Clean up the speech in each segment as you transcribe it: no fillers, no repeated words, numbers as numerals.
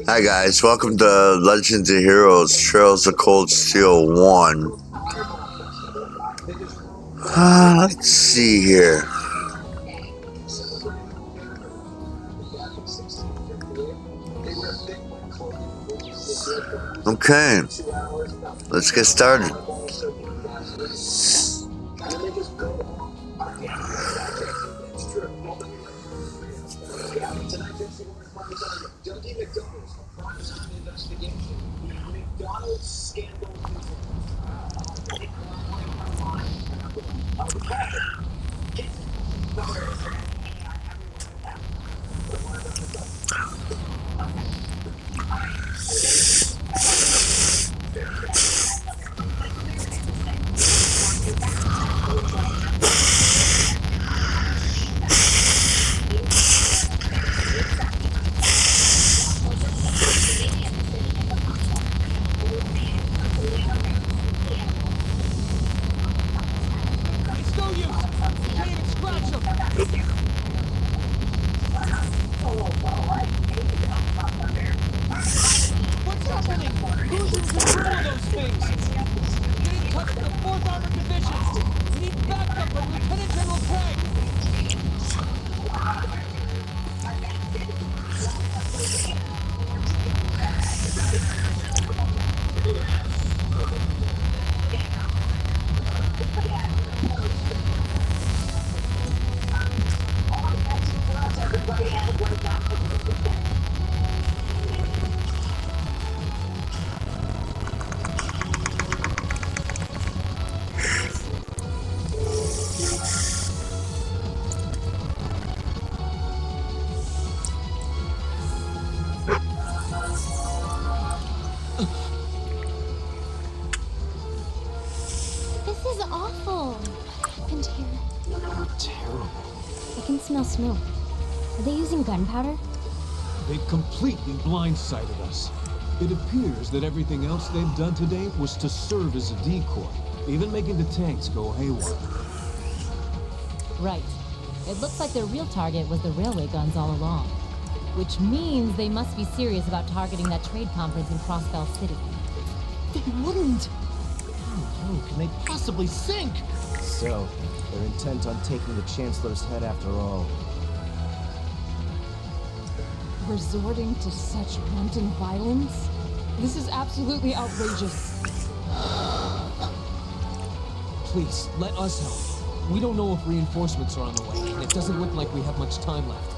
Hi guys, welcome to Legends of Heroes Trails of Cold Steel 1. Let's see here. Okay, let's get started. Smoke. Are they using gunpowder? They've completely blindsided us. It appears that everything else they've done today was to serve as a decoy, even making the tanks go haywire. Right. It looks like their real target was the railway guns all along. Which means they must be serious about targeting that trade conference in Crossbell City. They wouldn't! How low can they possibly sink? So, they're intent on taking the Chancellor's head after all. Resorting to such wanton violence? This is absolutely outrageous. Please, let us help. We don't know if reinforcements are on the way, and it doesn't look like we have much time left.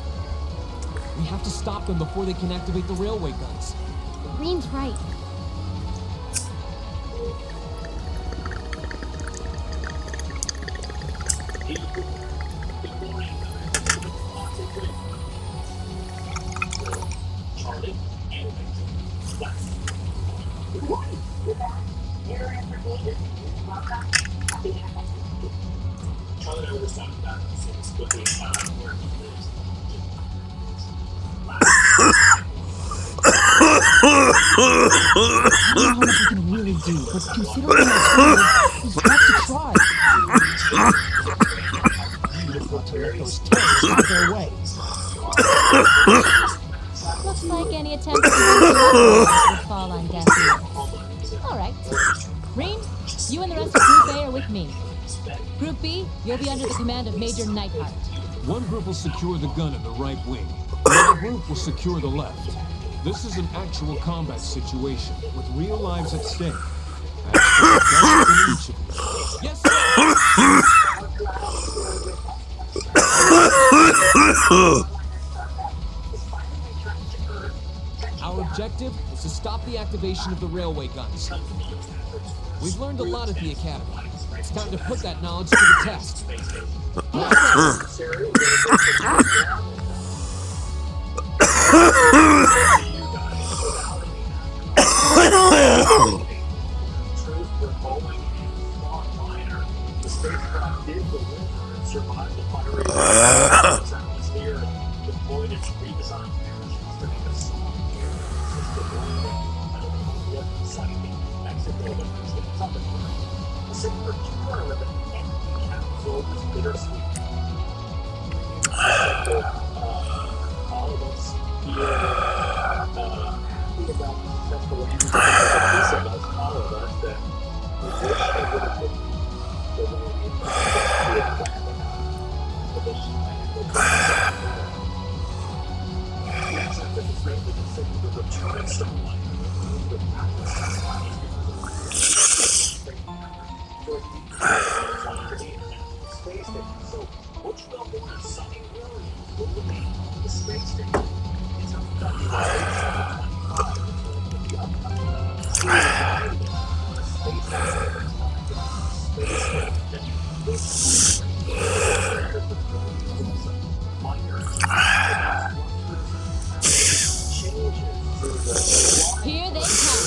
We have to stop them before they can activate the railway guns. Green's right. I don't know how much we can really do, but considering our we've got to try. You've got to let those terrorists have their way. Looks like any attempt to would fall on deaf ears. Alright. Green, you and the rest of Group A are with me. Group B, you'll be under the command of Major Neidhart. One group will secure the gun in the right wing. Another group will secure the left. This is an actual combat situation with real lives at stake. Ask for the best in each of you. Yes, sir. Our objective is to stop the activation of the railway guns. We've learned a lot at the Academy. It's time to put that knowledge to the test. Here they come.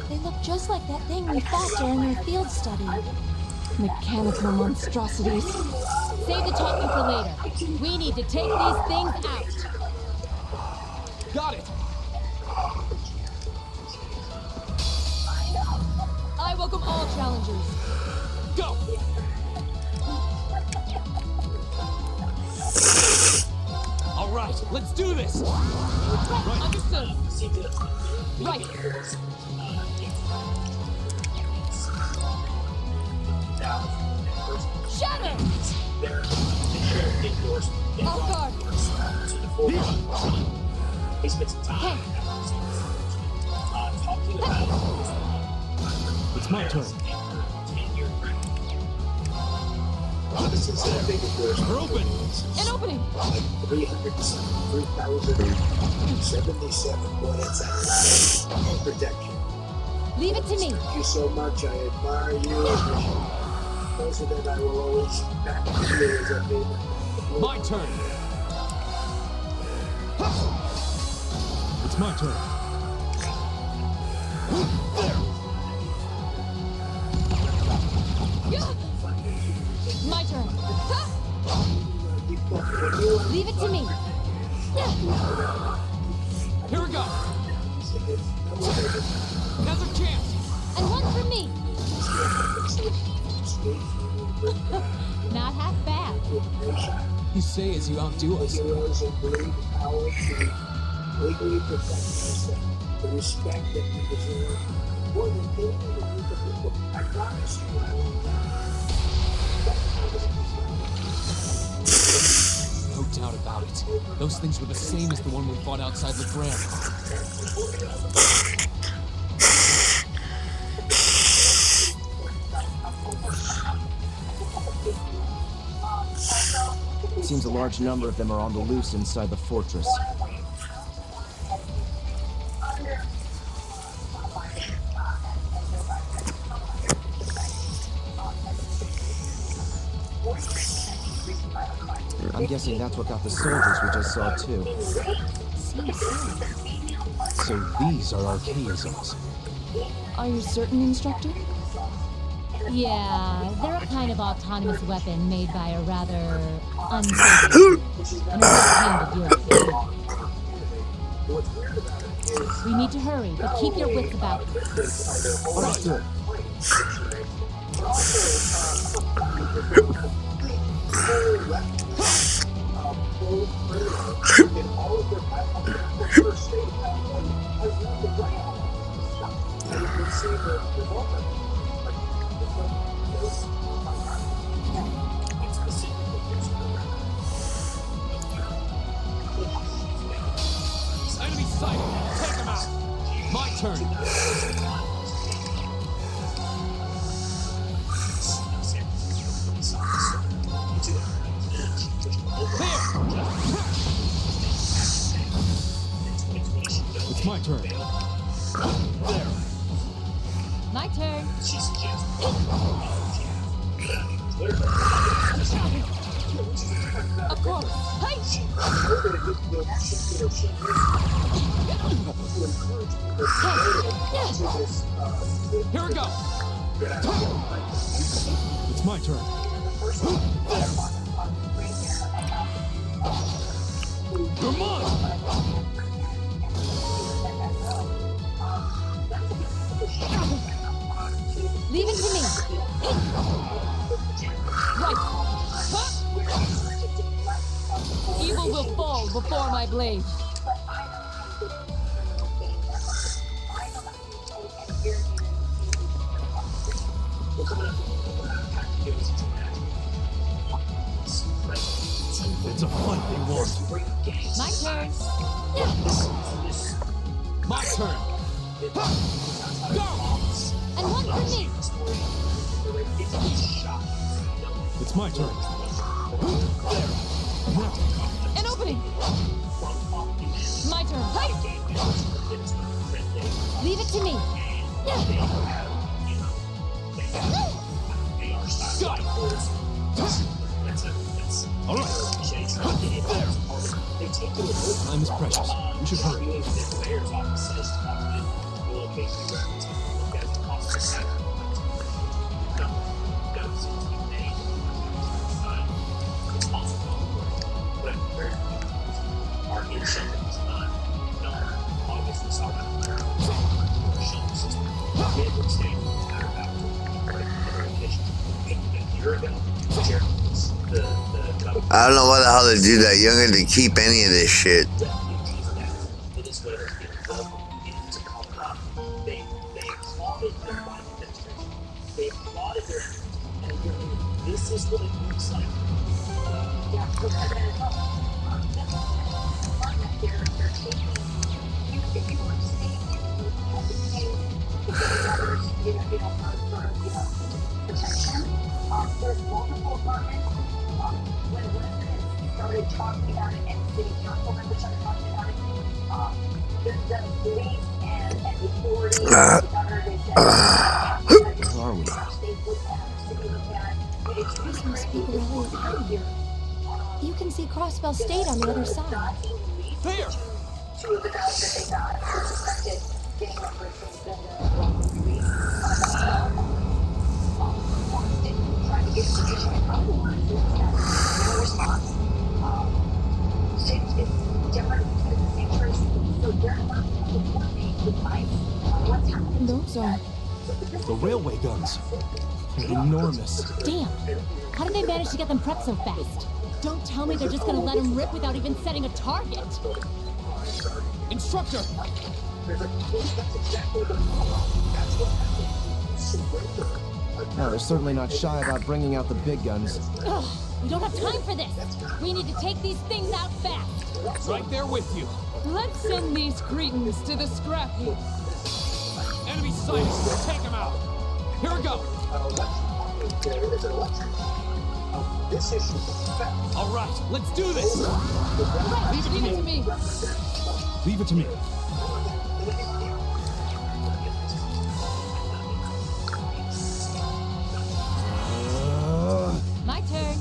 They look just like that thing we fought during our field study. Mechanical monstrosities. Save the talking for later. We need to take these things out. Got it. I welcome all challengers. Go. All right, let's do this. Right, understood. Right. Shatter! Off guard. Okay. It's my turn. We're open. An opening. 373,077 bullets and protection. Leave it to me. Thank you so much. I admire you. President, I will always back you as a big. My turn. It's my turn. My turn. Leave it to me. Here we go. Another chance. And one for me. Not half bad. You say as you outdo us. Heroes and great power to legally protect yourself. The respect that you deserve. More than anything, I promise you I will not. Those things were the same as the one we fought outside Legrand. It seems a large number of them are on the loose inside the fortress. I'm guessing that's what got the soldiers we just saw too. Seems so. So these are archaisms. Are you certain, Instructor? Yeah, they're a kind of autonomous weapon made by a rather unsafe and a red-handed droid. We need to hurry, but keep your wits about you. Understood. Enemy sighted! Take him out! My turn! It's my turn. My turn. Of course. Hey! Here we go! It's my turn. Come on! Leave it to me. Right. Huh? Evil will fall before my blade. It's a fight they want. My turn. My turn! Go! And one for me. It's my turn. An opening. My turn. Hey! Leave it to me. Got it! All right. Time is precious. We should hurry. I don't know why the hell they do that. You don't get to keep any of this shit. This is what it looks like. There's multiple apartments. When residents started talking about it and city council members started talking about it, the police and the authorities, the governor, they said, Where are we? This must be Borrelia County. You can see Crossbell State on the other side. Here! Two of the guys that they got are suspected gang members from the trying to get information and otherwise no response. It's different, but it's the same person. So they're not coordinating with ICE on what's happening. Those are... The railway guns. They're enormous. Damn. How did they manage to get them prepped so fast? Don't tell me they're just gonna let them rip without even setting a target. Instructor! That's exactly the problem. That's what happened. Surrender. Now, they're certainly not shy about bringing out the big guns. Ugh, we don't have time for this. We need to take these things out fast. Right there with you. Let's send these cretins to the scrap heap. Enemy sighted. Take him out. Here we go. All right, let's do this. Leave it to me. Leave it to me. My turn.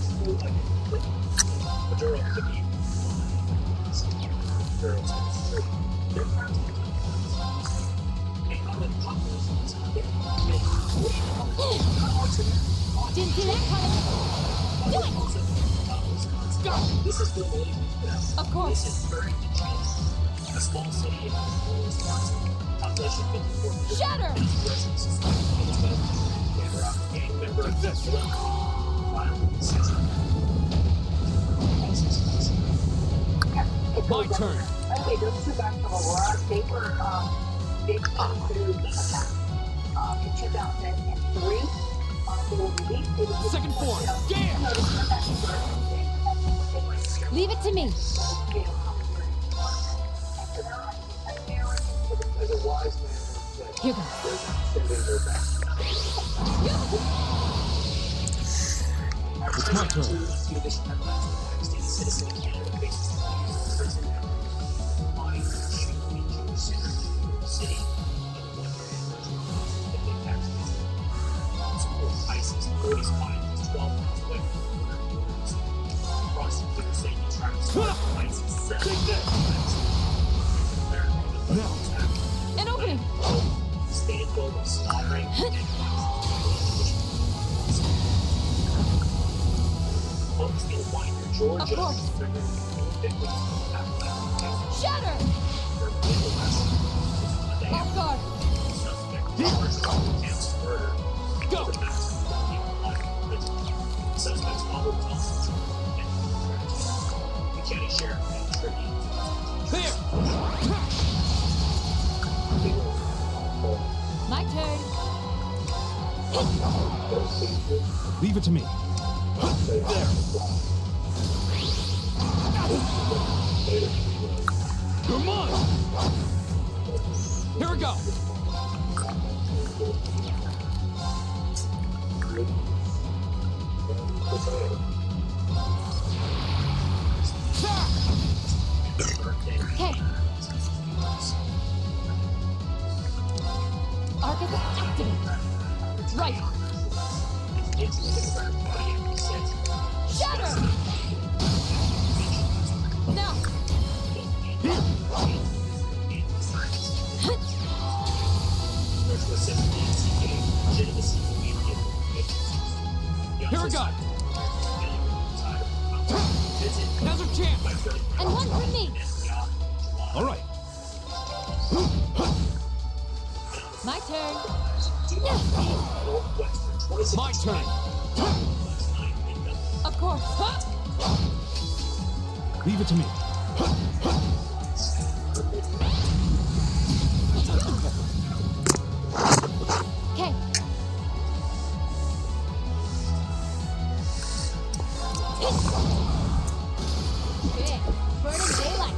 Didn't see that coming. Do it! Go! Of course. Shatter! My turn. Okay, those two guys from Aurora, they came through the attack in 2003. They were released. Second form. Yeah! Leave it to me. Here goes. It's my turn. An opening. Of course. Shatter! Off guard. Go! There! My turn. Leave it to me. You're mine! Here we go! Okay. Arcus activate. Right. Shatter! Now. Here we go! Now's our chance! And one for me. All right. My turn. My turn! Of course. Leave it to me. Okay. Good. Burning daylight.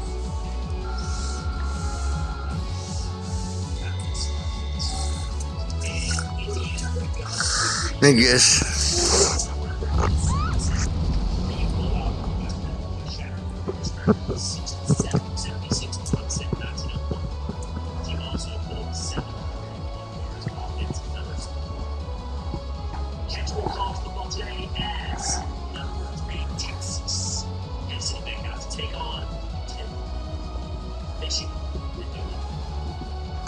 I guess.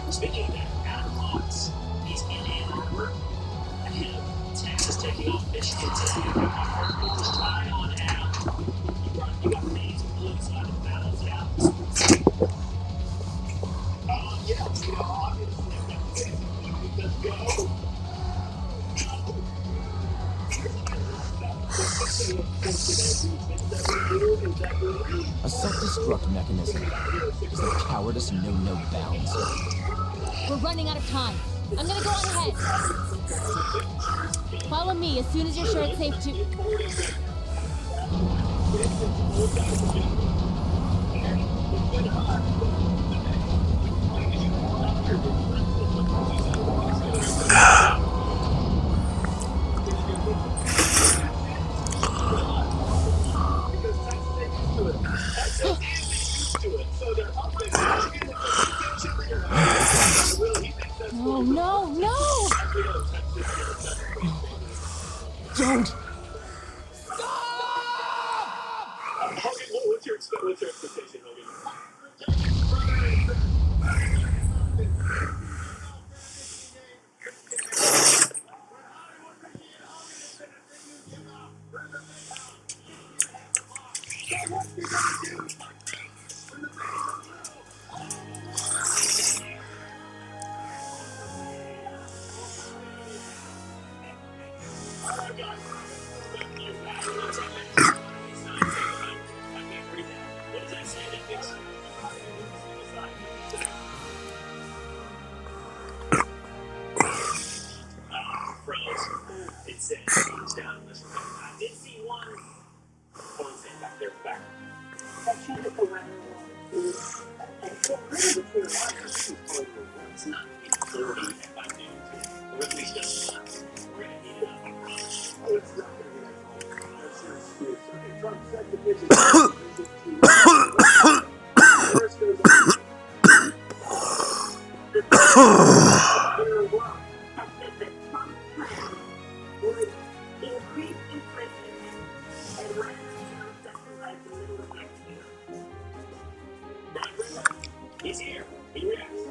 Speaking of that, Adam Hawks, he's in Ann Arbor. Ahead, Texas taking off Michigan today. Just try on Adam. You got these blue side of the battles out. Yeah, obviously, let's go. A self-destruct mechanism. Is the cowardice know no bounds? We're running out of time. I'm gonna go on ahead. Follow me as soon as you're sure it's safe to. No, no, no! Don't! Hogan, what's your expectation, Hogan? It says down in this room. I did see one back there back. That technical round is pretty clear. It's not 40 if I do, or at least just once. We're gonna need it on the run. It's not going to be Trump said the vision would increase inflation and let like the middle of next year. He's here. He reacts.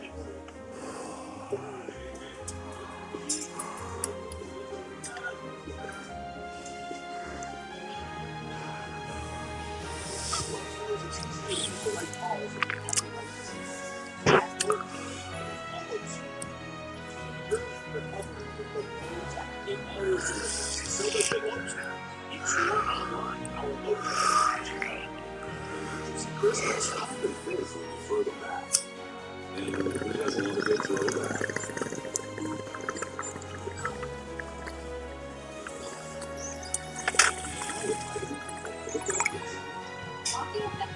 Christmas often feels a little further back. And it has a little bit throwback. Talking about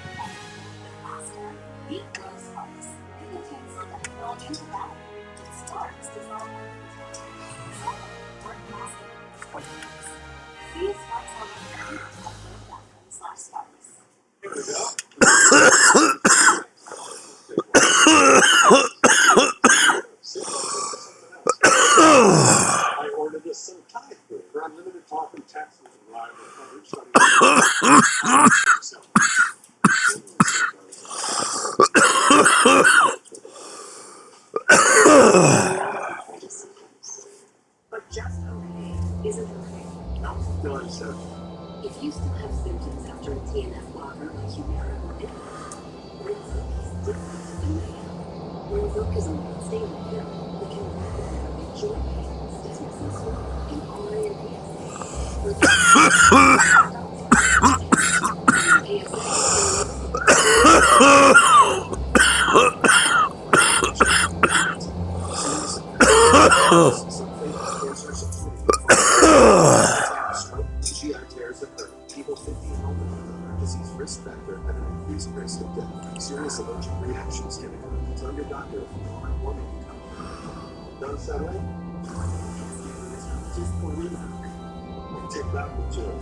the pasta, beet rose sparks. It contains electrical into that. Sparks dissolve work plastic. See sparks on the /sparks. Here we go. I ordered this some Thai food for unlimited talk and text and arrival coverage starting But just okay isn't okay. No, I'm sorry. If you still have symptoms after a TNF blocker like Humira or Rinvoq, Rinvoq is different than Mayhem. Rinvoq is a once-daily pill that can rapidly relieve joint pain, stiffness, and swelling in RA and GI tears that hurt people 50 and older with a heart disease risk factor and an increased risk of death. Serious allergic reactions can occur. Tell your doctor if you are warming done settling? just for Rinvoq. Take that one too.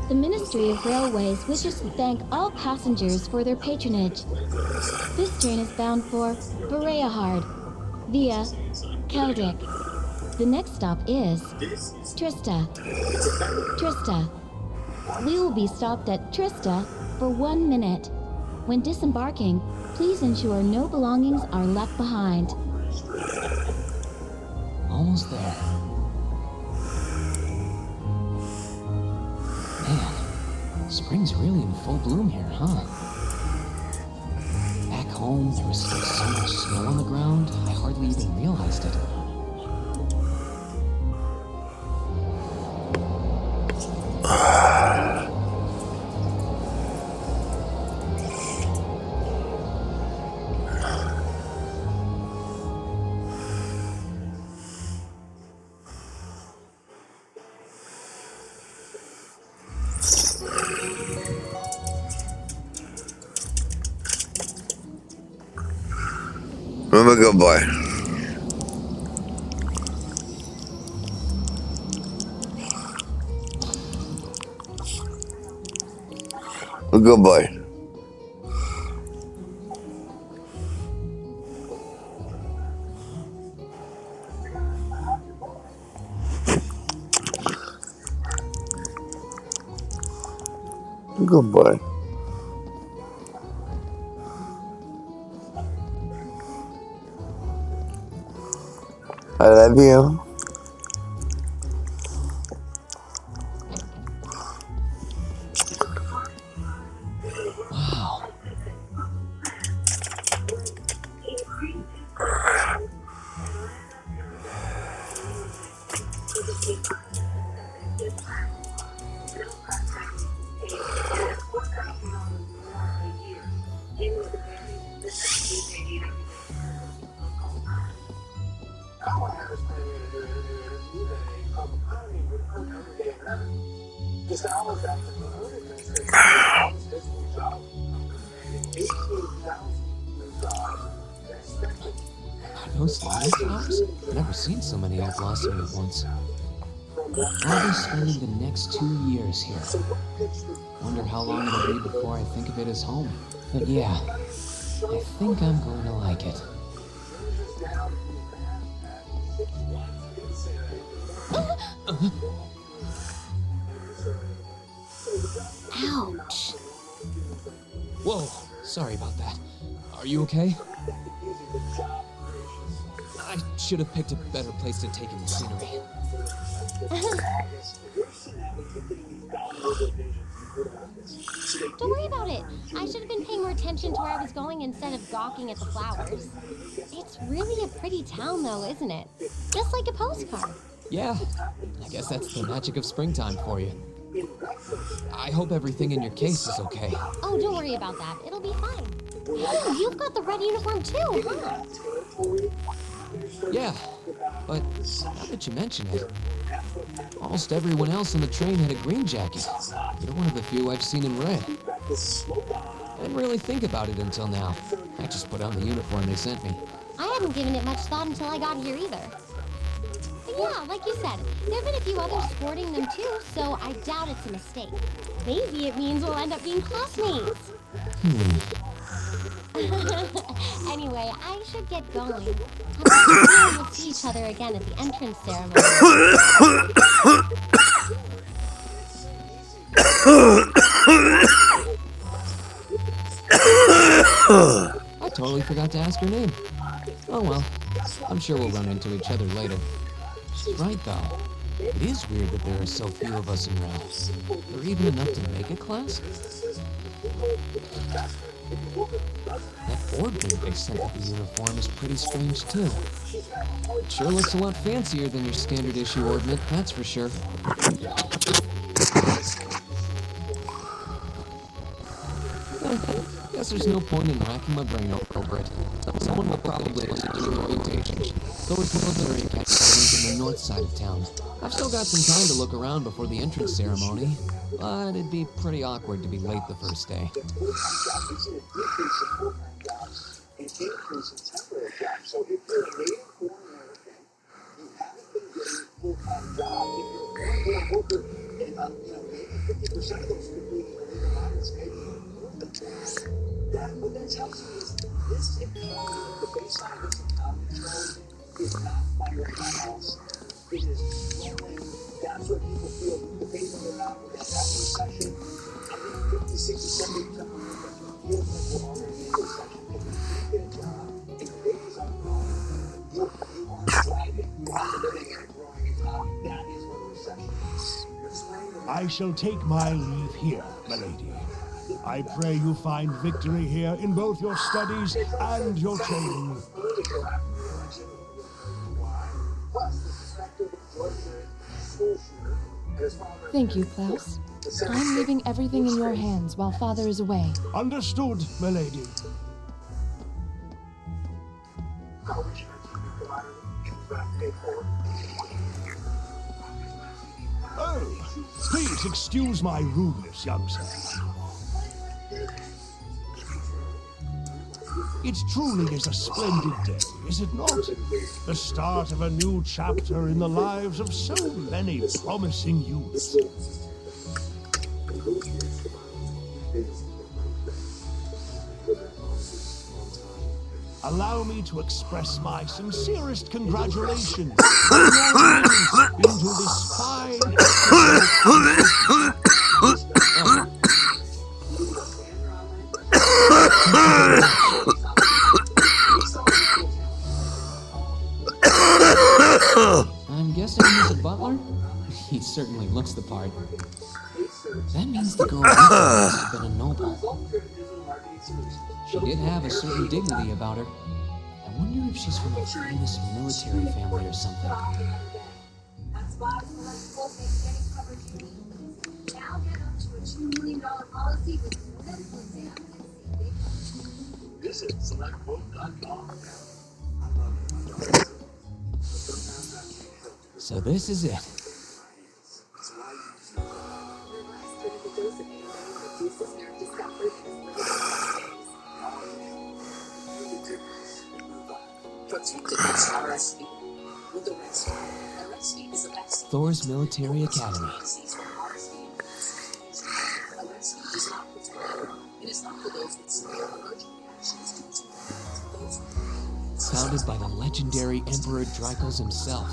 The Ministry of Railways wishes to thank all passengers for their patronage. This train is bound for Boreahard via Keldic. The next stop is Trista. Trista. We will be stopped at Trista for 1 minute. When disembarking, please ensure no belongings are left behind. Almost there. Man, spring's really in full bloom here, huh? Back home, there was still so much snow on the ground, I hardly even realized it. I'm a good boy. A good boy. A good boy. I love you. Wow. Just hours after the moon administration, Are those live flowers? I've never seen so many all blossoming at once. I'll be spending the next 2 years here. Wonder how long it'll be before I think of it as home. But yeah, I think I'm going to like it. Ouch. Whoa, sorry about that. Are you okay? I should have picked a better place to take in the scenery. Don't worry about it. I should have been paying more attention to where I was going instead of gawking at the flowers. It's really a pretty town, though, isn't it? Just like a postcard. Yeah, I guess that's the magic of springtime for you. I hope everything in your case is okay. Oh, don't worry about that. It'll be fine. Oh, you've got the red uniform too, huh? Yeah, but now that you mention it, almost everyone else on the train had a green jacket. You're one of the few I've seen in red. I didn't really think about it until now. I just put on the uniform they sent me. I hadn't given it much thought until I got here either. But yeah, like you said, there have been a few others sporting them too, so I doubt it's a mistake. Maybe it means we'll end up being classmates. Anyway, I should get going. I'm sure we'll see each other again at the entrance ceremony. I totally forgot to ask her name. Oh well, I'm sure we'll run into each other later. Right though, it is weird that there are so few of us in Rel. Or even enough to make a class? That orb ring they sent with the uniform is pretty strange too. It sure looks a lot fancier than your standard issue orbment, that's for sure. Guess there's no point in racking my brain over it. Someone will probably listen to the orientation. Those military academies in the north side of town. I've still got some time to look around before the entrance ceremony, but it'd be pretty awkward to be late the first day. So if you're a native born American, you haven't been getting a full-time job. If you're a worker, and maybe 50% of those could be illegal migrants, maybe what that tells you is this economy, the baseline of this economy is not migrant house. It is growing. That's what people feel. The baseline of that recession. I think 50, 60, 70% of Americans feel like we're already in a recession. If you get a job and your babies are growing, you are thriving. You are living in a growing economy. That is what a recession is. I shall take my leave here, my lady. I pray you find victory here in both your studies and your training. Thank you, Klaus. I'm leaving everything in your hands while Father is away. Understood, my lady. Oh, please excuse my rudeness, young sir. It truly is a splendid day, is it not? The start of a new chapter in the lives of so many promising youths. Allow me to express my sincerest congratulations on your entrance into this fine... I'm guessing he's a butler? He certainly looks the part. That means the girl must have been a noble. She did have a certain dignity about her. I wonder if she's from a famous military family or something. That's why Selectable is getting coverage. Now get up to a $2 million policy with medical exam and see. Visit selectquote.com. So this is it. Thor's Military Academy. Founded by the legendary Emperor Drycles himself.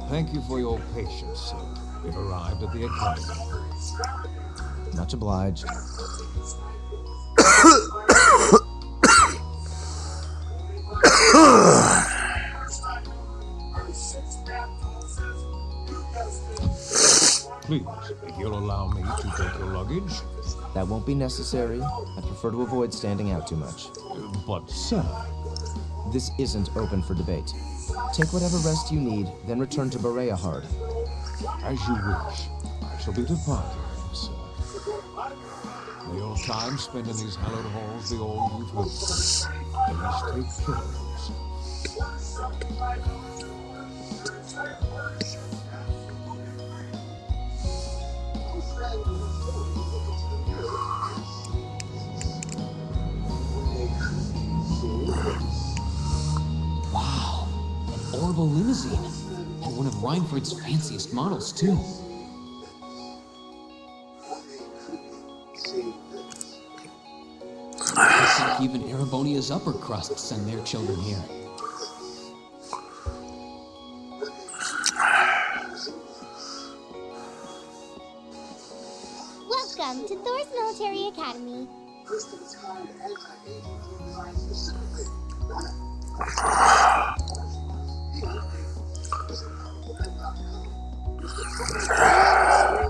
Thank you for your patience, sir. We've arrived at the academy. Much obliged. Please, if you'll allow me to take your luggage. That won't be necessary. I prefer to avoid standing out too much. But, sir... This isn't open for debate. Take whatever rest you need, then return to Bereahard. As you wish. I shall be departing, sir. May your time spent in these hallowed halls be all you've hoped for. Please take care of yourself. Wow, an Orbital limousine. And one of Reinford's fanciest models, too. Looks like even Erebonia's upper crust send their children here. Welcome to Thor's Military Academy.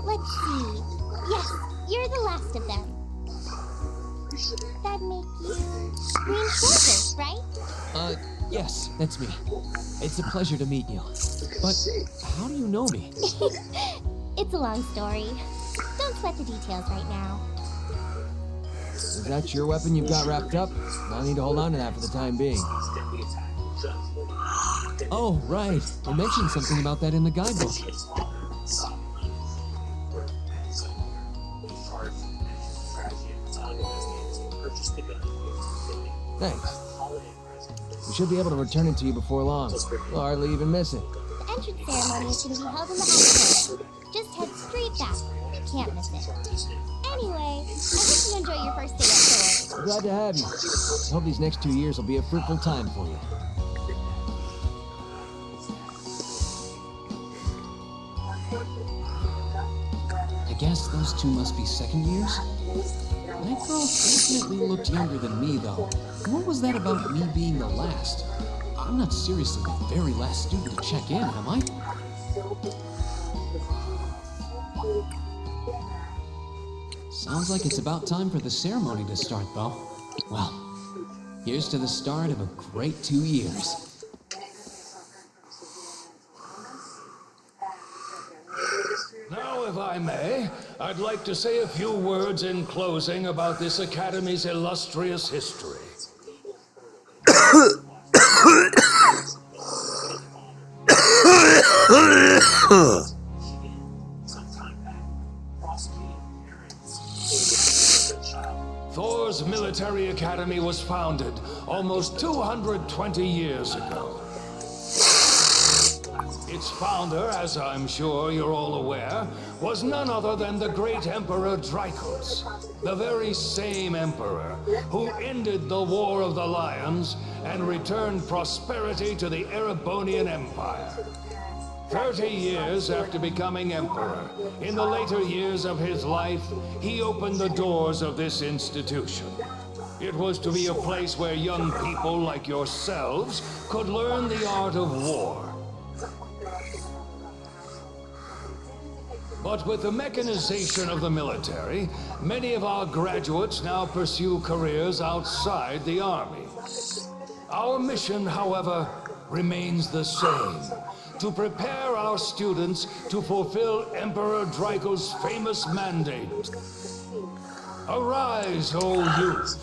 Let's see. Yes, you're the last of them. That make you Green Soldier, right? Yes, that's me. It's a pleasure to meet you. But how do you know me? It's a long story. Don't sweat the details right now. Is that your weapon you've got wrapped up? I'll need to hold on to that for the time being. Oh, right. I mentioned something about that in the guidebook. Thanks. We should be able to return it to you before long. We'll hardly even miss it. The entrance ceremony is going to be held in the auditorium. Just head straight back. You can't miss it. Anyway, I hope you enjoy your first day at Thor. Glad to have you. I hope these next 2 years will be a fruitful time for you. I guess those two must be second years? That girl definitely looked younger than me, though. What was that about me being the last? I'm not seriously the very last student to check in, am I? Sounds like it's about time for the ceremony to start, though. Well, here's to the start of a great 2 years. I may, I'd like to say a few words in closing about this Academy's illustrious history. Thor's military academy was founded almost 220 years ago. Its founder, as I'm sure you're all aware, was none other than the great Emperor Dracos, the very same emperor who ended the War of the Lions and returned prosperity to the Erebonian Empire. 30 years after becoming emperor, in the later years of his life, he opened the doors of this institution. It was to be a place where young people like yourselves could learn the art of war. But with the mechanization of the military, many of our graduates now pursue careers outside the army. Our mission, however, remains the same: to prepare our students to fulfill Emperor Dracos' famous mandate. Arise, O youth,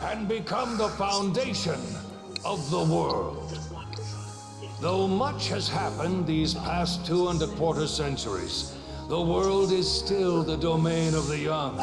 and become the foundation of the world. Though much has happened these past 2¼ centuries, the world is still the domain of the young.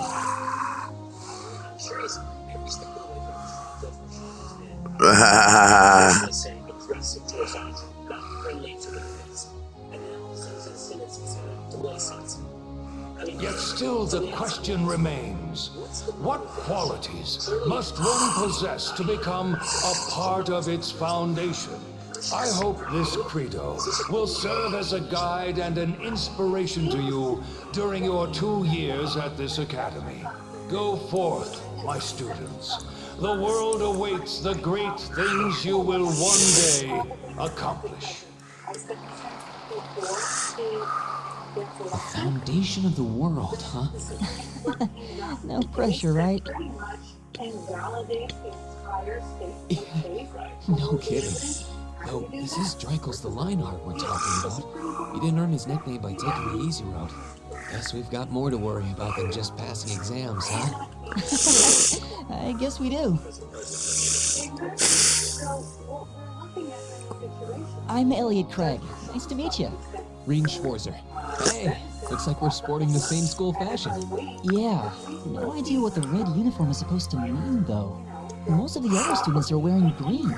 Yet still the question remains, what qualities must one possess to become a part of its foundation? I hope this credo will serve as a guide and an inspiration to you during your 2 years at this academy. Go forth, my students. The world awaits the great things you will one day accomplish. The foundation of the world, huh? No pressure, right? No kidding. Though, this is Dracos the Lionheart we're talking about. He didn't earn his nickname by taking the easy road. Guess we've got more to worry about than just passing exams, huh? I guess we do. I'm Elliot Craig. Nice to meet you. Rean Schwarzer. Hey, looks like we're sporting the same school fashion. Yeah, no idea what the red uniform is supposed to mean, though. Most of the other students are wearing green.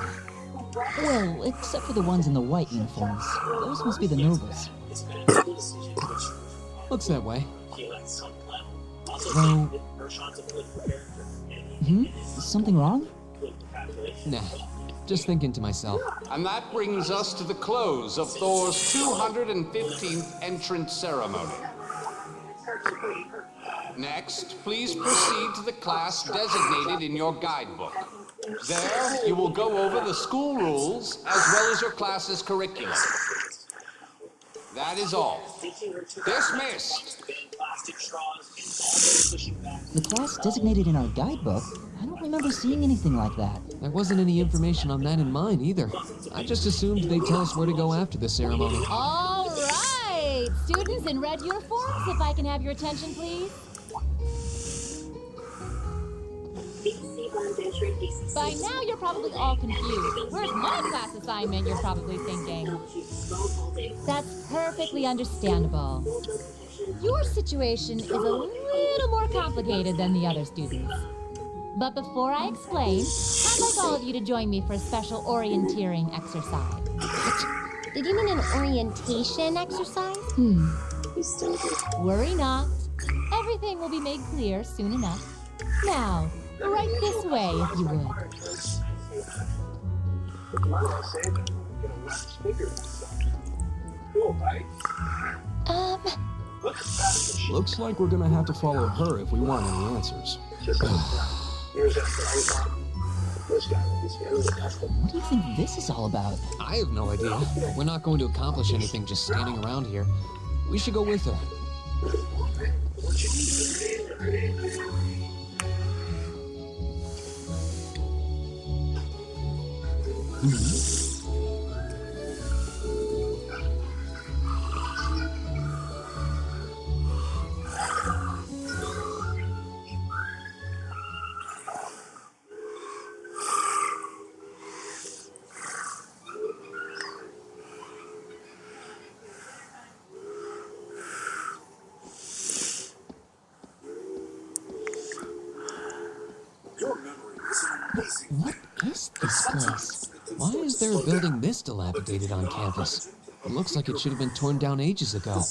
Well, except for the ones in the white uniforms. Those must be the nobles. Looks that way. Though... Something wrong? Nah, just thinking to myself. And that brings us to the close of Thor's 215th entrance ceremony. Next, please proceed to the class designated in your guidebook. There, you will go over the school rules as well as your class's curriculum. That is all. Dismissed! The class designated in our guidebook? I don't remember seeing anything like that. There wasn't any information on that in mine either. I just assumed they'd tell us where to go after the ceremony. All right! Students in red uniforms, if I can have your attention, please. By now, you're probably all confused. Where's my class assignment, you're probably thinking. That's perfectly understandable. Your situation is a little more complicated than the other students. But before I explain, I'd like all of you to join me for a special orienteering exercise. What? Did you mean an orientation exercise? Worry not. Everything will be made clear soon enough. Now, right this way, if you would. Looks like we're gonna have to follow her if we want any answers. What do you think this is all about? I have no idea. But we're not going to accomplish anything just standing around here. We should go with her. What is this place? Why is there a building this dilapidated on campus? It looks like it should have been torn down ages ago.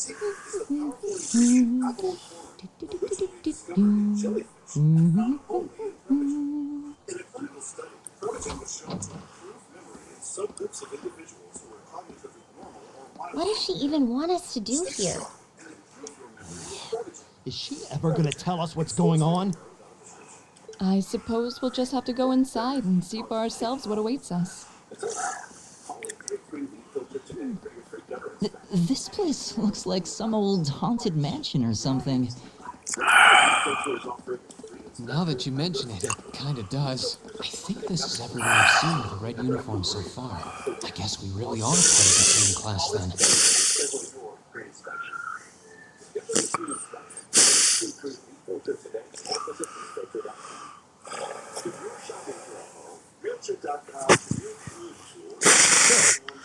What does she even want us to do here? Is she ever gonna tell us what's going on? I suppose we'll just have to go inside and see for ourselves what awaits us. This place looks like some old haunted mansion or something. Now that you mention it, it kinda does. I think this is everyone I've seen with a red uniform so far. I guess we really are part of the same class then.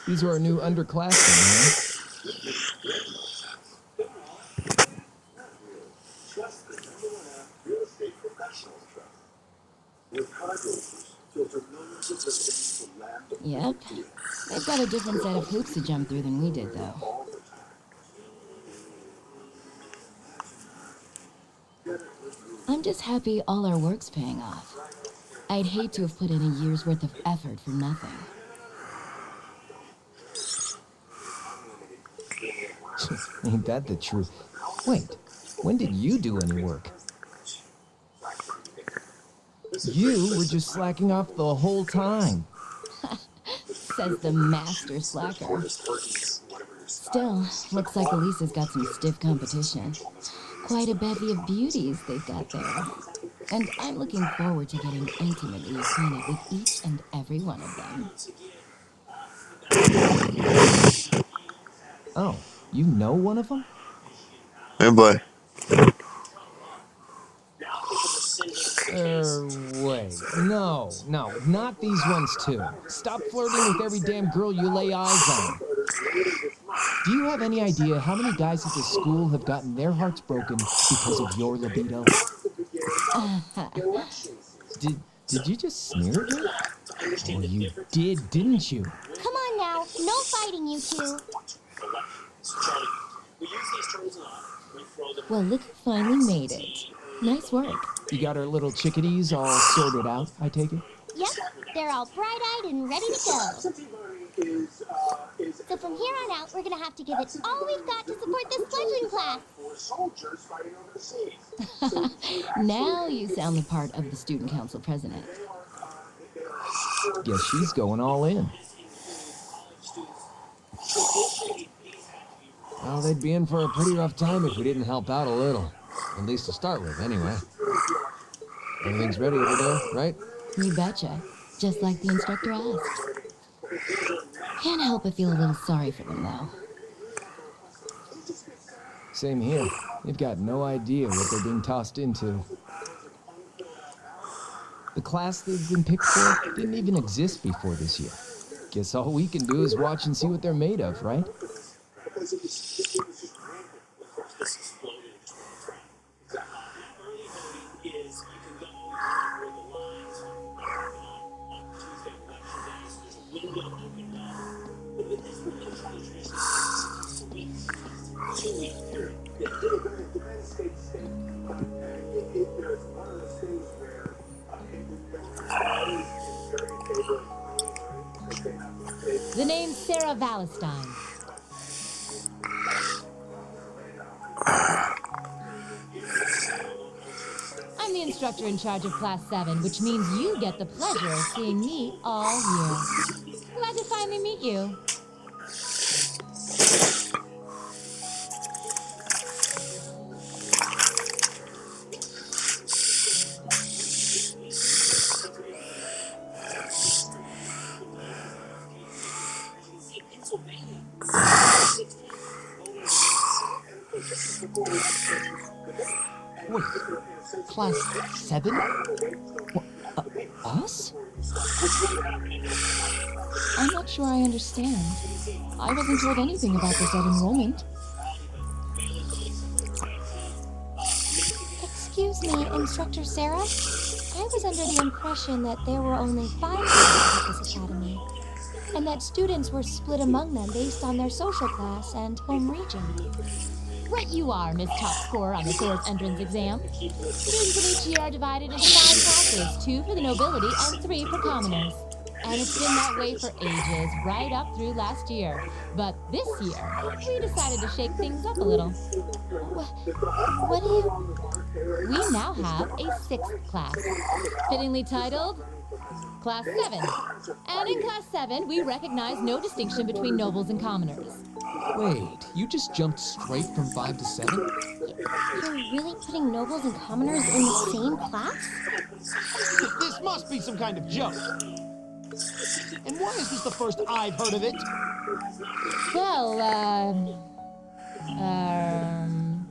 These are our new underclassmen, Yep. They've got a different set of hoops to jump through than we did, though. I'm just happy all our work's paying off. I'd hate to have put in a year's worth of effort for nothing. Ain't that the truth? Wait, when did you do any work? You were just slacking off the whole time. Says the master slacker. Still, looks like Elisa's got some stiff competition. Quite a bevy of beauties they've got there. And I'm looking forward to getting intimately acquainted with each and every one of them. Oh, you know one of them? Hey, boy. Wait. No, not these ones too. Stop flirting with every damn girl you lay eyes on. Do you have any idea how many guys at this school have gotten their hearts broken because of your libido? Did you just sneer at me? Oh, you did, didn't you? Come on now, no fighting, you two. Well, look who finally made it. Nice work. You got our little chickadees all sorted out, I take it? Yep, they're all bright-eyed and ready to go. So from here on out, we're gonna have to give it all we've got to support this fledgling class. Now you sound the part of the student council president. Guess she's going all in. Well, they'd be in for a pretty rough time if we didn't help out a little. At least to start with, anyway. Everything's ready over there, right? You betcha. Just like the instructor asked. Can't help but feel a little sorry for them, though. Same here. They've got no idea what they're being tossed into. The class they've been picked for didn't even exist before this year. Guess all we can do is watch and see what they're made of, right? The name's Sarah Valentine. I'm the instructor in charge of Class 7, which means you get the pleasure of seeing me all year. Glad to finally meet you. Wait, Class 7? Us? I'm not sure I understand. I wasn't told anything about this at enrollment. Excuse me, Instructor Sarah? I was under the impression that there were only 5 classes at this academy, and that students were split among them based on their social class and home region. Right you are, Miss Top Scorer on the Thor's entrance exam. Students of each year are divided into 5 classes, 2 for the nobility and 3 for commoners. And it's been that way for ages, right up through last year. But this year, we decided to shake things up a little. What do you... We now have a 6th class, fittingly titled Class 7. And in Class 7, we recognize no distinction between nobles and commoners. Wait, you just jumped straight from 5 to 7? You're really putting nobles and commoners in the same class? This must be some kind of joke. And why is this the first I've heard of it? Well,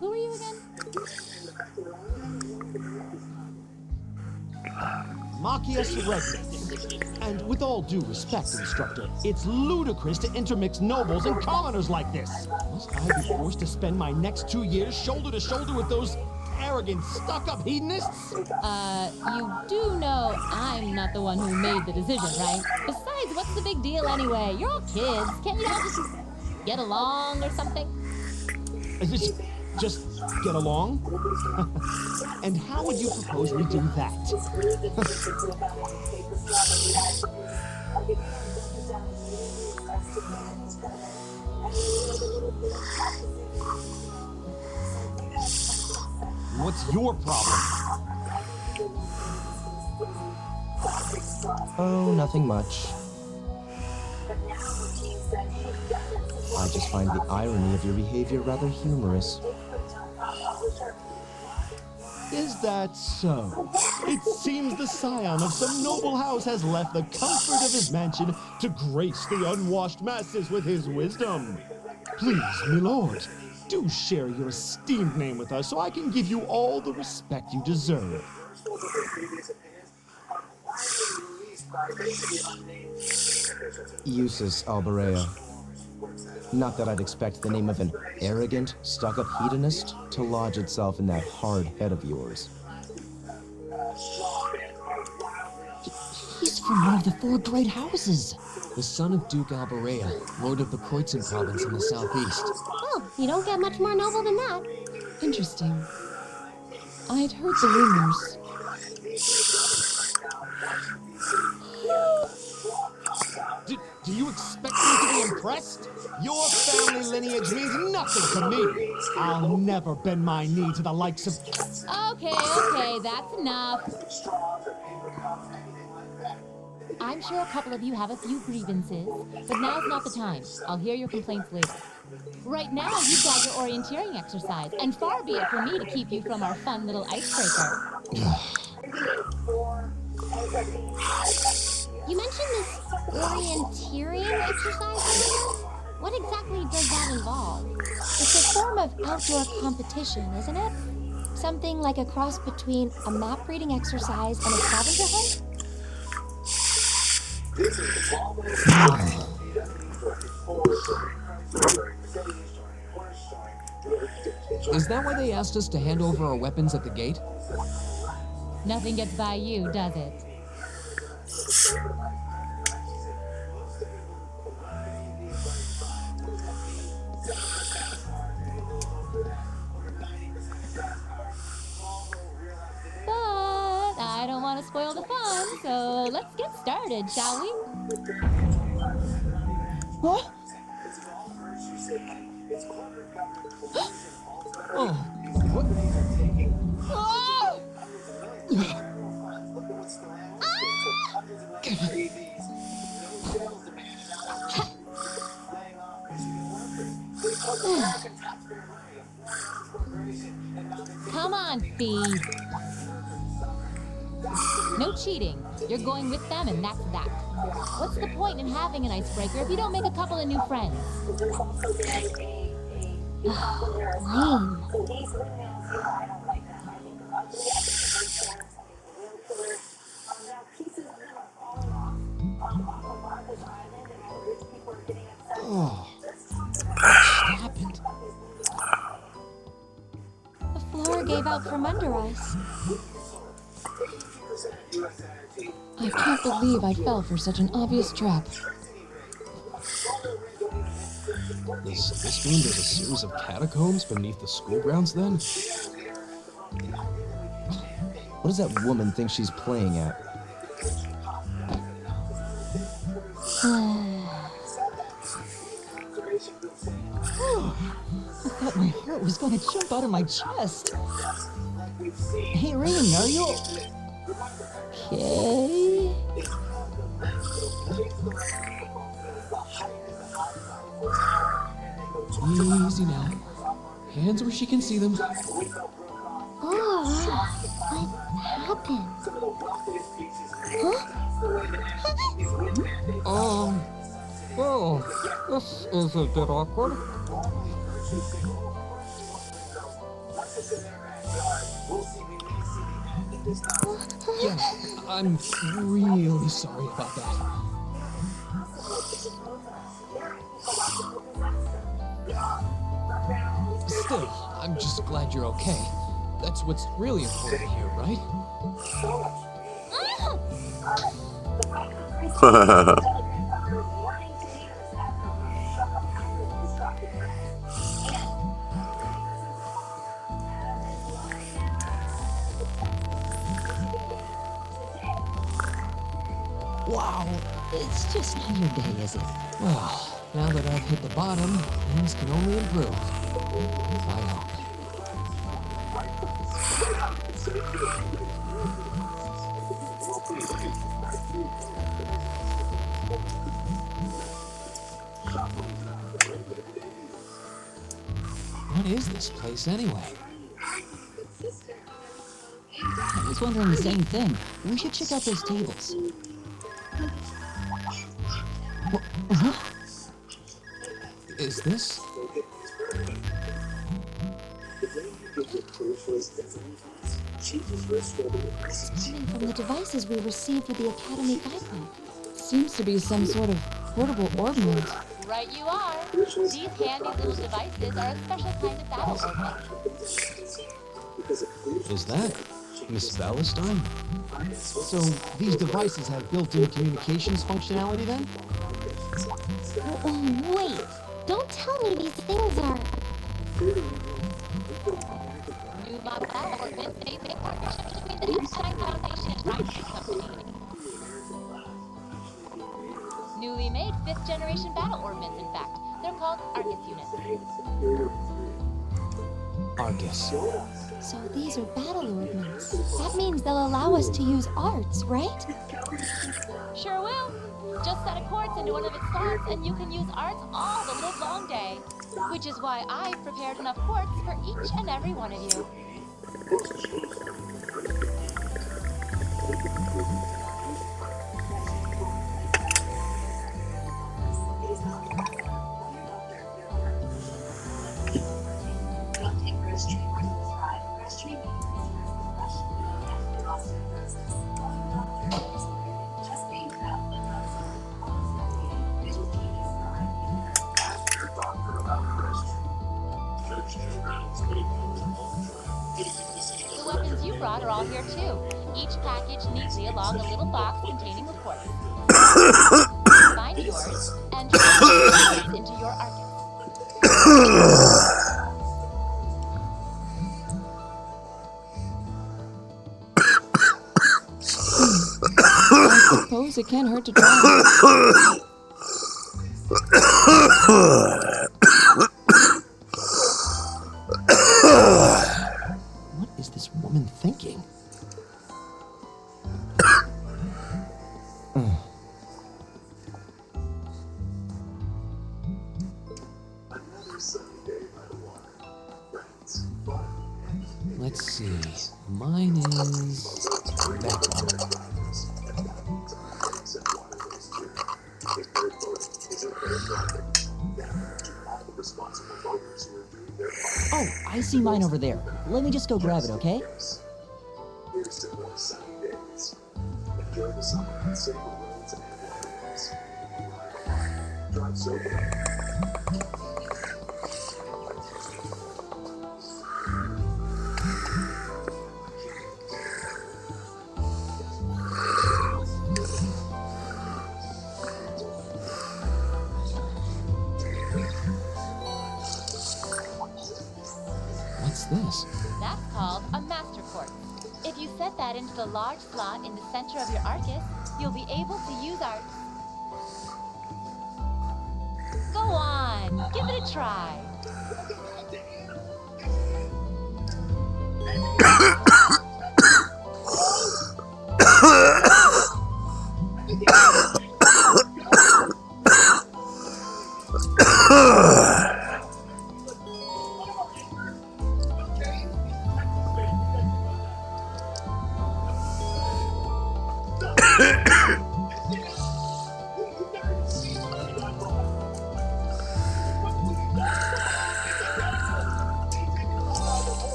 who are you again? Machias Regnus. And with all due respect, instructor, it's ludicrous to intermix nobles and commoners like this. Must I be forced to spend my next 2 years shoulder to shoulder with those arrogant, stuck-up hedonists? You do know I'm not the one who made the decision, right? Besides, what's the big deal anyway? You're all kids. Can't you all just get along or something? Just get along? And how would you propose we do that? What's your problem? Oh, nothing much. I just find the irony of your behavior rather humorous. Is that so? It seems the scion of some noble house has left the comfort of his mansion to grace the unwashed masses with his wisdom. Please, my lord, do share your esteemed name with us so I can give you all the respect you deserve. Eustace Alberea. Not that I'd expect the name of an arrogant, stuck-up hedonist to lodge itself in that hard head of yours. He's from one of the 4 great houses. The son of Duke Alberea, lord of the Kreutzen province in the southeast. Well, you don't get much more noble than that. Interesting. I'd heard the rumors. Do you expect me to be impressed? Your family lineage means nothing to me. I'll never bend my knee to the likes of... Okay, that's enough. I'm sure a couple of you have a few grievances, but now's not the time. I'll hear your complaints later. Right now, you've got your orienteering exercise, and far be it for me to keep you from our fun little icebreaker. You mentioned this orienteering exercise? What exactly does that involve? It's a form of outdoor competition, isn't it? Something like a cross between a map-reading exercise and a scavenger hunt? Is that why they asked us to hand over our weapons at the gate? Nothing gets by you, does it? But I don't want to spoil the fun, so let's get started, shall we? Huh? Oh, what? Ah! Come on, Fee. No cheating. You're going with them, and that's that. What's the point in having an icebreaker if you don't make a couple of new friends? Lame. Oh, what happened? The floor gave out from under us. I can't believe I fell for such an obvious trap. Does this mean there's a series of catacombs beneath the school grounds then? What does that woman think she's playing at? I thought my heart was gonna jump out of my chest. Hey, Rain, are you okay? Easy now. Hands where she can see them. Oh, what happened? Huh? Well, this is a bit awkward. Yeah, I'm really sorry about that. Still, I'm just glad you're okay. That's what's really important here, right? Wow, it's just not your day, is it? Well, now that I've hit the bottom, things can only improve. I hope. What is this place anyway? I was wondering the same thing. We should check out those tables. Is this? It's coming from the devices we received with the Academy Guidebook. Seems to be some sort of portable orb mode. Right you are. These handy little devices are a special kind of battle orb. Is that Miss Valentine? So these devices have built-in communications functionality then? Oh, wait. Don't tell me these things are... New model battle orbits made in partnership between the Epstein Foundation and Ryzen Company. Newly made 5th generation battle orbits, in fact. They're called Argus units. Argus. So these are battle ordnance. That means they'll allow us to use arts, right? Sure will. Just set a quartz into one of its slots and you can use arts all the live long day. Which is why I've prepared enough quartz for each and every one of you. The weapons you brought are all here too, each packaged neatly along a little box containing the quartz. Find yours and transfer it into your Argus. I suppose it can't hurt to try. What is this woman thinking? Let's see. Mine is that one. Oh, I see mine over there. Let me just go grab it, okay? Here's to more sunny days. Enjoy the summer. Safe roads and waterways. Drive sober. this? That's called a master quartz. If you set that into the large slot in the center of your Arcus, you'll be able to use our... Go on, give it a try.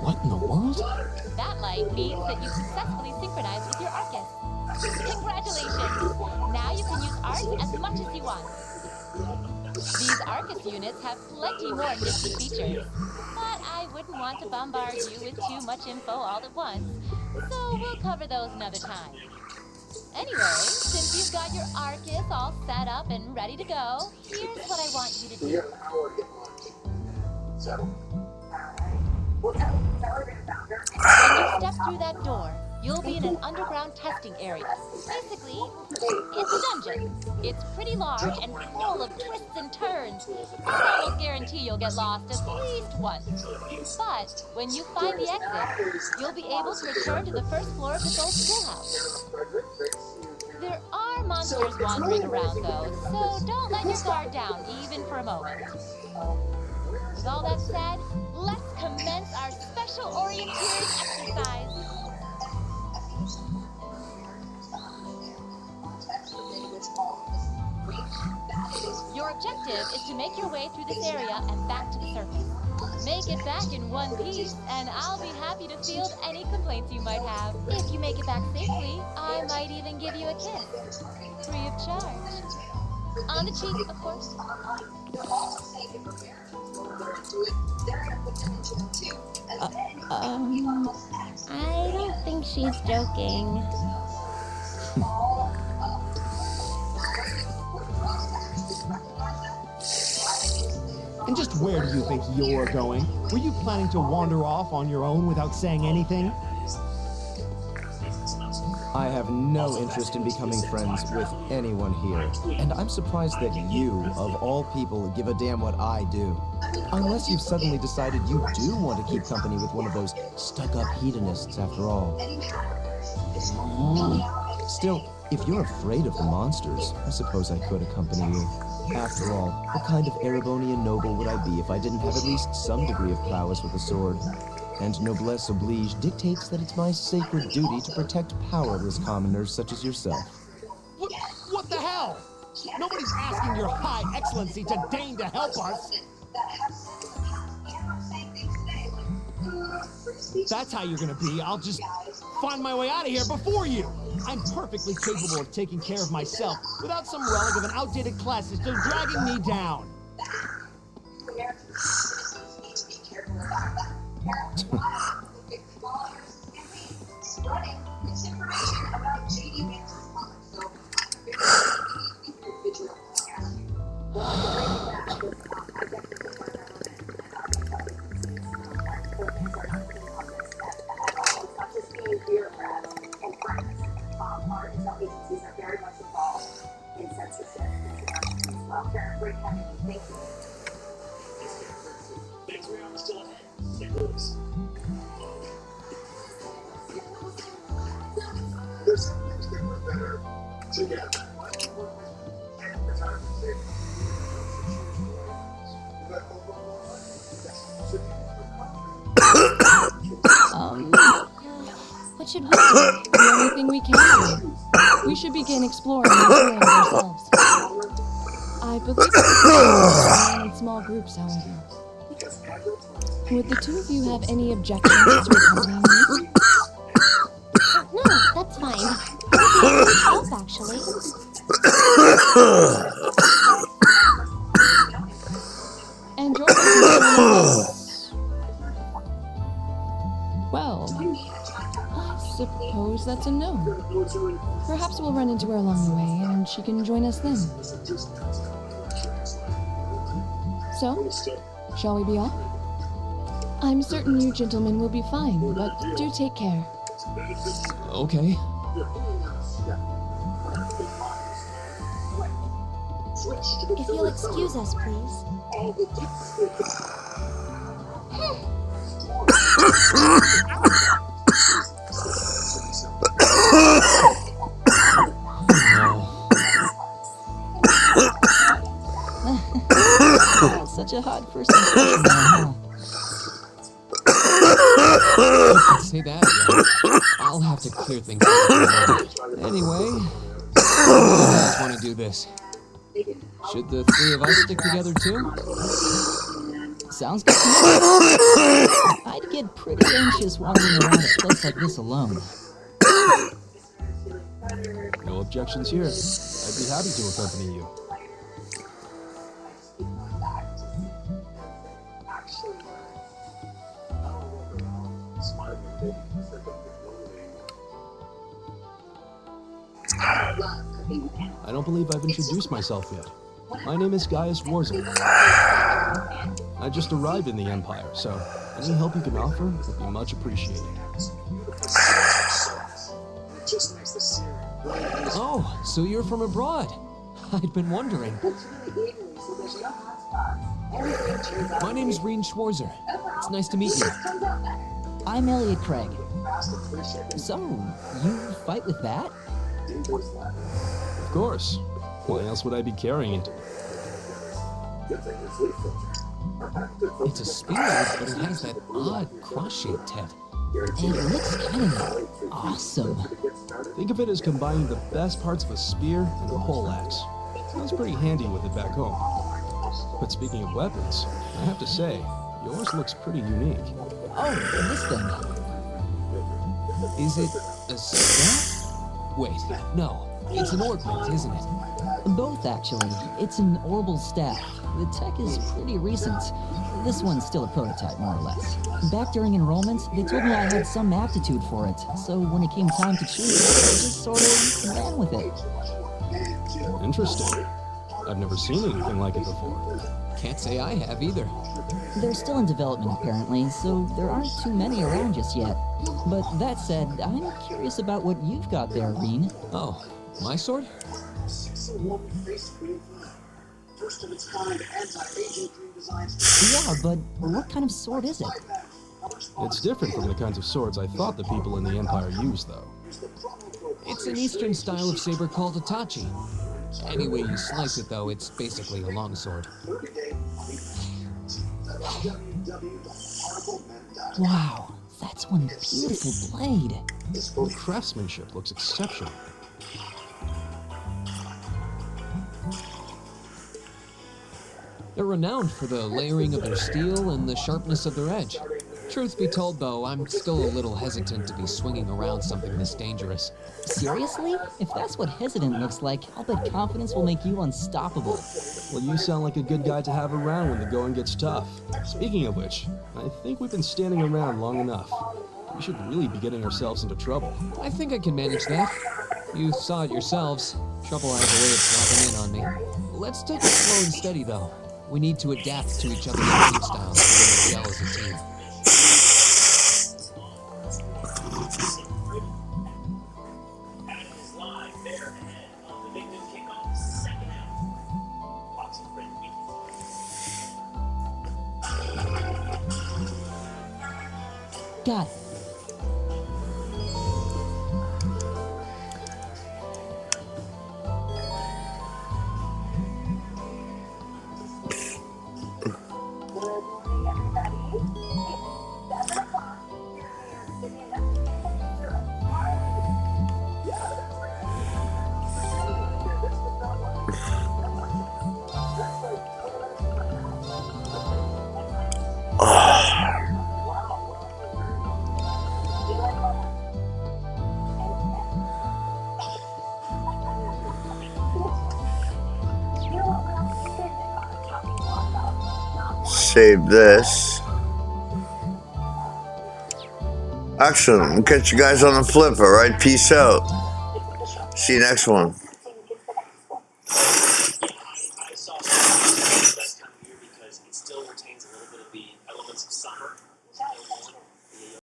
What in the world? That light means that you successfully synchronized with your Arcus. Congratulations! Now you can use Arc as much as you want. These Arcus units have plenty more nifty features, but I wouldn't want to bombard you with too much info all at once, so we'll cover those another time. Anyway, since you've got your Arcus all set up and ready to go, here's what I want you to do. When you step through that door, you'll be in an underground testing area. Basically, it's a dungeon. It's pretty large and full of twists and turns. I almost guarantee you'll get lost at least once. But when you find the exit, you'll be able to return to the first floor of this old schoolhouse. There are monsters wandering around, though, so don't let your guard down, even for a moment. With all that said, let's commence our special orienteering exercise. Your objective is to make your way through this area and back to the surface. Make it back in one piece, and I'll be happy to field any complaints you might have. If you make it back safely, I might even give you a kiss. Free of charge. On the cheek, of course. I don't think she's joking. And just where do you think you're going? Were you planning to wander off on your own without saying anything? I have no interest in becoming friends with anyone here. And I'm surprised that you, of all people, give a damn what I do. Unless you've suddenly decided you do want to keep company with one of those stuck-up hedonists after all. Still, if you're afraid of the monsters, I suppose I could accompany you. After all, what kind of Erebonian noble would I be if I didn't have at least some degree of prowess with a sword? And noblesse oblige dictates that it's my sacred duty to protect powerless commoners such as yourself. What the hell? Nobody's asking your high excellency to deign to help us. That's how you're gonna be. I'll just find my way out of here before you. I'm perfectly capable of taking care of myself without some relic of an outdated class system dragging me down. Agencies are very much involved in censorship. Well, very happy. Thank you. Thanks, we are still ahead. St. Louis. There's some things that were better together. And the time to say, but overall, What should we do? The only thing we can do. We should begin exploring and enjoying ourselves. I believe we can in small groups, however. Would the two of you have any objections to accompanying me? No, that's fine. Help, actually. That's a no. Perhaps we'll run into her along the way, and she can join us then. So, shall we be off? I'm certain you gentlemen will be fine, but do take care. Okay. If you'll excuse us, please. Such a hot first impression there, huh? Say that again. I'll have to clear things up. Anyway, I just want to do this. Should the three of us stick together too? Sounds good to me. I'd get pretty anxious wandering around a place like this alone. No objections here. I'd be happy to accompany you. I don't believe I've introduced myself yet. My name is Gaius Warzel. I just arrived in the Empire, so any help you can offer would be much appreciated. Oh, so you're from abroad. I'd been wondering. My name's Reen Schwarzer. It's nice to meet you. I'm Elliot Craig. So, you fight with that? Of course. Why else would I be carrying it? It's a spear, but it has that odd cross-shaped head. It looks kind of awesome. Think of it as combining the best parts of a spear and a poleaxe. Sounds pretty handy with it back home. But speaking of weapons, I have to say, yours looks pretty unique. Oh, this thing. Is it a staff? Wait, no. It's an ornament, isn't it? Both, actually. It's an orbital staff. The tech is pretty recent. This one's still a prototype, more or less. Back during enrollment, they told me I had some aptitude for it, so when it came time to choose, I just sort of ran with it. Interesting. I've never seen anything like it before. Can't say I have either. They're still in development, apparently, so there aren't too many around just yet. But that said, I'm curious about what you've got there, Reen. Oh, my sword? Yeah, but what kind of sword is it? It's different from the kinds of swords I thought the people in the Empire used, though. It's an Eastern style of saber called a tachi. Any way you slice it, though, it's basically a longsword. Wow, that's one beautiful blade. The craftsmanship looks exceptional. They're renowned for the layering of their steel and the sharpness of their edge. Truth be told, though, I'm still a little hesitant to be swinging around something this dangerous. Seriously? If that's what hesitant looks like, I'll bet confidence will make you unstoppable. Well, you sound like a good guy to have around when the going gets tough. Speaking of which, I think we've been standing around long enough. We should really be getting ourselves into trouble. I think I can manage that. You saw it yourselves. Trouble has a way of dropping in on me. Let's take it slow and steady, though. We need to adapt to each other's fighting styles so we gel as a team. Got it. Save this. Excellent. We'll catch you guys on the flip, alright? Peace out. See you next one.